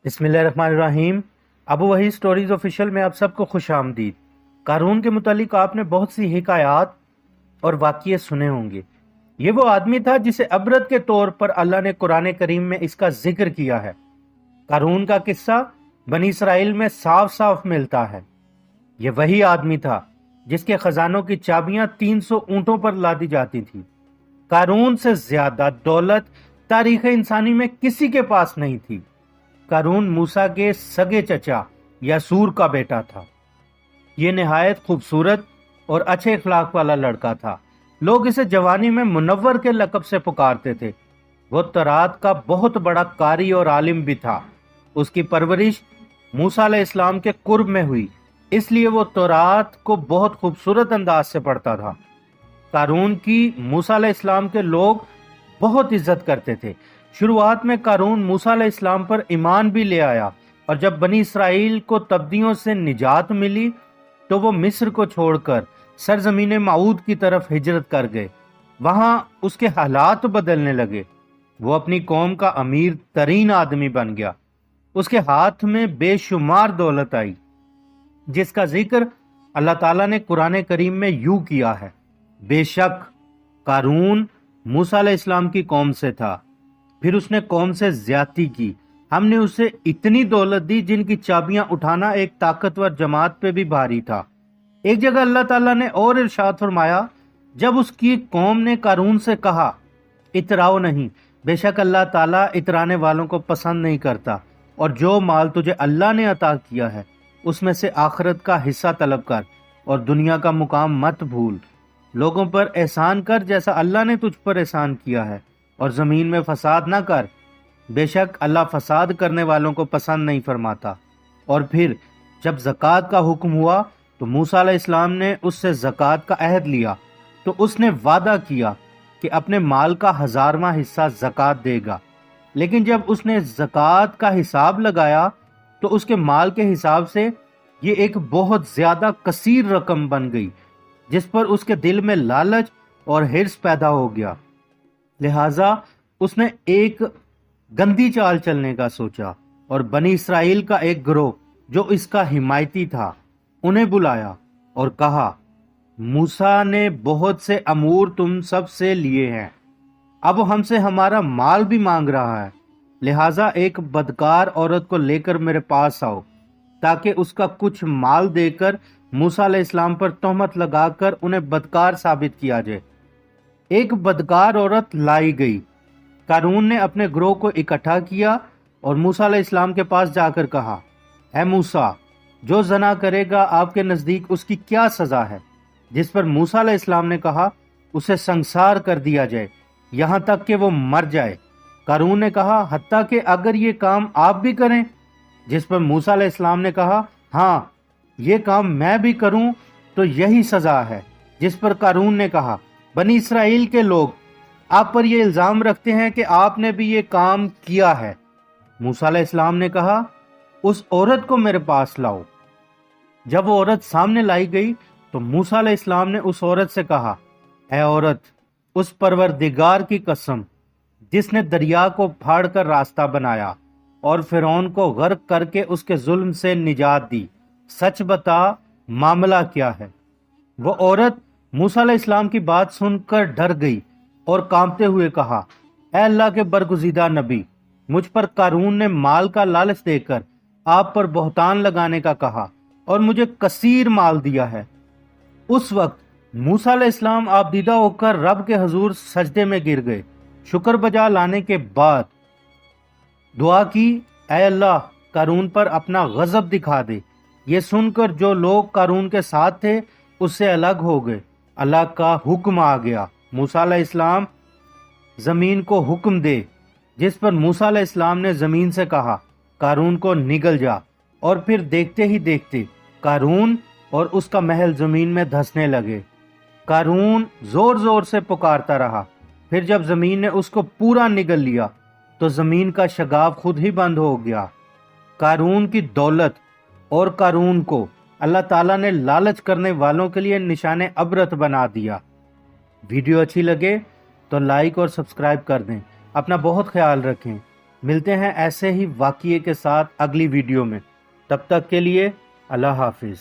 بسم اللہ الرحمن الرحیم۔ ابو وحی سٹوریز آفیشیل میں آپ سب کو خوش آمدید۔ قارون کے متعلق آپ نے بہت سی حکایات اور واقعے سنے ہوں گے۔ یہ وہ آدمی تھا جسے عبرت کے طور پر اللہ نے قرآن کریم میں اس کا ذکر کیا ہے۔ قارون کا قصہ بنی اسرائیل میں صاف صاف ملتا ہے۔ یہ وہی آدمی تھا جس کے خزانوں کی چابیاں 300 اونٹوں پر لادی جاتی تھی۔ قارون سے زیادہ دولت تاریخ انسانی میں کسی کے پاس نہیں تھی۔ قارون موسیٰ کے سگے چچا یسور کا بیٹا تھا۔ یہ نہایت خوبصورت اور اچھے اخلاق والا لڑکا تھا۔ لوگ اسے جوانی میں منور کے لقب سے پکارتے تھے۔ وہ تورات کا بہت بڑا قاری اور عالم بھی تھا۔ اس کی پرورش موسیٰ علیہ السلام کے قرب میں ہوئی، اس لیے وہ تورات کو بہت خوبصورت انداز سے پڑھتا تھا۔ قارون کی موسیٰ علیہ السلام کے لوگ بہت عزت کرتے تھے۔ شروعات میں قارون موسیٰ علیہ السلام پر ایمان بھی لے آیا، اور جب بنی اسرائیل کو تبدیوں سے نجات ملی تو وہ مصر کو چھوڑ کر سرزمین موعود کی طرف ہجرت کر گئے۔ وہاں اس کے حالات بدلنے لگے۔ وہ اپنی قوم کا امیر ترین آدمی بن گیا۔ اس کے ہاتھ میں بے شمار دولت آئی، جس کا ذکر اللہ تعالیٰ نے قرآن کریم میں یوں کیا ہے: بے شک قارون موسیٰ علیہ السلام کی قوم سے تھا، پھر اس نے قوم سے زیادتی کی۔ ہم نے اسے اتنی دولت دی جن کی چابیاں اٹھانا ایک طاقتور جماعت پہ بھی بھاری تھا۔ ایک جگہ اللہ تعالیٰ نے اور ارشاد فرمایا، جب اس کی قوم نے قارون سے کہا اتراؤ نہیں، بے شک اللہ تعالیٰ اترانے والوں کو پسند نہیں کرتا، اور جو مال تجھے اللہ نے عطا کیا ہے اس میں سے آخرت کا حصہ طلب کر اور دنیا کا مقام مت بھول۔ لوگوں پر احسان کر جیسا اللہ نے تجھ پر احسان کیا ہے، اور زمین میں فساد نہ کر، بے شک اللہ فساد کرنے والوں کو پسند نہیں فرماتا۔ اور پھر جب زکوٰۃ کا حکم ہوا تو موسیٰ علیہ السلام نے اس سے زکوٰۃ کا عہد لیا، تو اس نے وعدہ کیا کہ اپنے مال کا 1000واں حصہ زکوٰۃ دے گا۔ لیکن جب اس نے زکوٰۃ کا حساب لگایا تو اس کے مال کے حساب سے یہ ایک بہت زیادہ کثیر رقم بن گئی، جس پر اس کے دل میں لالچ اور حرص پیدا ہو گیا۔ لہٰذا اس نے ایک گندی چال چلنے کا سوچا، اور بنی اسرائیل کا ایک گروہ جو اس کا حمایتی تھا انہیں بلایا اور کہا، موسیٰ نے بہت سے امور تم سب سے لیے ہیں، اب وہ ہم سے ہمارا مال بھی مانگ رہا ہے، لہٰذا ایک بدکار عورت کو لے کر میرے پاس آؤ تاکہ اس کا کچھ مال دے کر موسیٰ علیہ السلام پر تہمت لگا کر انہیں بدکار ثابت کیا جائے۔ ایک بدکار عورت لائی گئی۔ قارون نے اپنے گروہ کو اکٹھا کیا اور موسیٰ علیہ السلام کے پاس جا کر کہا، اے موسیٰ، جو زنا کرے گا آپ کے نزدیک اس کی کیا سزا ہے؟ جس پر موسیٰ علیہ السلام نے کہا، اسے سنسار کر دیا جائے یہاں تک کہ وہ مر جائے۔ قارون نے کہا، حتیٰ کہ اگر یہ کام آپ بھی کریں؟ جس پر موسیٰ علیہ السلام نے کہا، ہاں، یہ کام میں بھی کروں تو یہی سزا ہے۔ جس پر قارون نے کہا، بنی اسرائیل کے لوگ آپ پر یہ الزام رکھتے ہیں کہ آپ نے بھی یہ کام کیا ہے۔ موسیٰ علیہ السلام نے کہا، اس عورت کو میرے پاس لاؤ۔ جب وہ عورت سامنے لائی گئی تو موسیٰ علیہ السلام نے اس عورت سے کہا، اے عورت، اس پروردگار کی قسم جس نے دریا کو پھاڑ کر راستہ بنایا اور فرعون کو غرق کر کے اس کے ظلم سے نجات دی، سچ بتا معاملہ کیا ہے؟ وہ عورت موسیٰ علیہ السلام کی بات سن کر ڈر گئی اور کانپتے ہوئے کہا، اے اللہ کے برگزیدہ نبی، مجھ پر قارون نے مال کا لالچ دے کر آپ پر بہتان لگانے کا کہا اور مجھے کثیر مال دیا ہے۔ اس وقت موسیٰ علیہ السلام آپ دیدہ ہو کر رب کے حضور سجدے میں گر گئے۔ شکر بجا لانے کے بعد دعا کی، اے اللہ، قارون پر اپنا غضب دکھا دے۔ یہ سن کر جو لوگ قارون کے ساتھ تھے اس سے الگ ہو گئے۔ اللہ کا حکم آ گیا، موسیٰ علیہ السلام زمین کو حکم دے، جس پر موسیٰ علیہ السلام نے زمین سے کہا، قارون کو نگل جا، اور پھر دیکھتے ہی دیکھتے قارون اور اس کا محل زمین میں دھسنے لگے۔ قارون زور زور سے پکارتا رہا، پھر جب زمین نے اس کو پورا نگل لیا تو زمین کا شگاف خود ہی بند ہو گیا۔ قارون کی دولت اور قارون کو اللہ تعالیٰ نے لالچ کرنے والوں کے لیے نشان عبرت بنا دیا۔ ویڈیو اچھی لگے تو لائک اور سبسکرائب کر دیں۔ اپنا بہت خیال رکھیں۔ ملتے ہیں ایسے ہی واقعے کے ساتھ اگلی ویڈیو میں، تب تک کے لیے اللہ حافظ۔